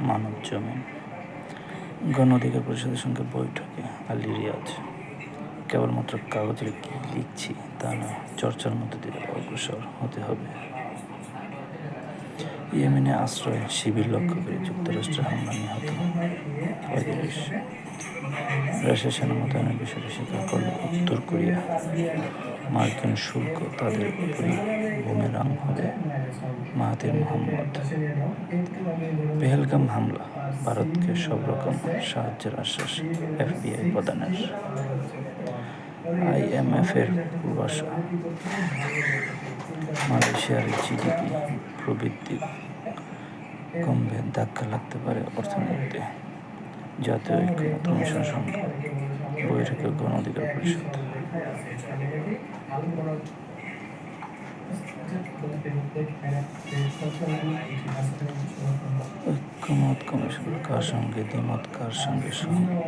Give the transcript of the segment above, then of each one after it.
মানব জমিন গণ অধিকার পরিষদের সঙ্গে বৈঠকে আলী রিয়াজ কেবলমাত্র কাগজে কি লিখছি তা নয়, চর্চার মধ্য দিয়ে অগ্রসর হতে হবে। ইয়েমেনে আশ্রয় শিবির লক্ষ্য করে যুক্তরাষ্ট্রের হামলা নিহত ৩৫। রাশিয়ার সেনা মোতায়েনের বিষয়টি স্বীকার করল উত্তর কোরিয়া। মার্কিন শুল্ক তাদের উপরই বুমেরাং হবে, মাহাথির মোহাম্মদ। পেহেলগাম হামলা, ভারতকে সব রকম সাহায্যের আশ্বাস এফবিআই প্রধানের। IMF-এর পূর্বাশা, মালয়েশিয়ার জিডিপি প্রবৃদ্ধি কমবে, ধাক্কা লাগতে পারে অর্থনীতিতে। জাতীয় ঐক্যমত্য কমিশন সঙ্গে বৈঠকে গণ অধিকার পরিষদ। ঐক্যমত কমিশন কার সঙ্গে দ্বিমত, কার সঙ্গে সহমত?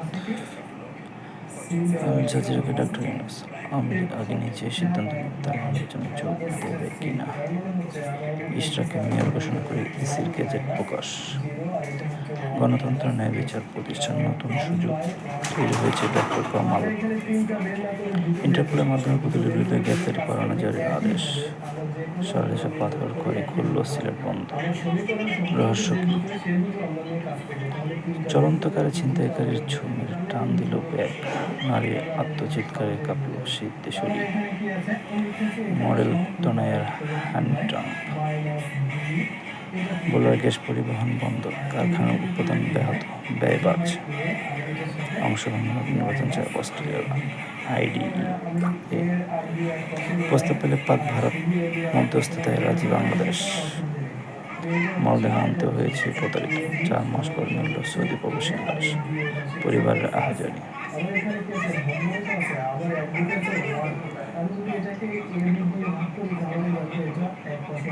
আল জাজিরাকে ডক্টর ইউনূস, আওয়ামী লীগ আগে নিচে সিদ্ধান্ত নেবে তার নির্বাচনে যোগ দেবে কিনা। ইশরাকে মেয়র ঘোষণা করে ইসির গেজেট প্রকাশ। গণতন্ত্র, ন্যায় বিচার প্রতিষ্ঠান নতুন সুযোগ তৈরি হয়েছে ডক্টর কামাল। ইন্টারপোলের মাধ্যমে পুতুলের বিরুদ্ধে গ্রেপ্তারি পরোয়ানা জারির আদেশ। সারা দেশে পাথর করে খুলল সিলেট বন্দর। রহস্য কি? চলন্তকারে ছিনতাইকারীর ছবির টান দিল ব্যাগ। নারীর আত্মচিৎকারে কাঁপল সিদ্ধেশ্বরী। মডেল তনয়ার হ্যান্ড ট্রাম্প। বোলার গ্যাস পরিবহন বন্ধ, কারখানার উৎপাদন ব্যাহত, ব্যয় বাড়ছে। অংশগ্রহণমূলক নির্বাচন চায় অস্ট্রেলিয়ার IDE। প্রস্তাব পেলে পাক ভারত মধ্যস্থতায় রাজি বাংলাদেশ। মরদেহ আনতে হয়েছে প্রতারিত, 4 মাস পর মিলল সৌদি প্রবাসীর লাশ, পরিবারের আহাজারি।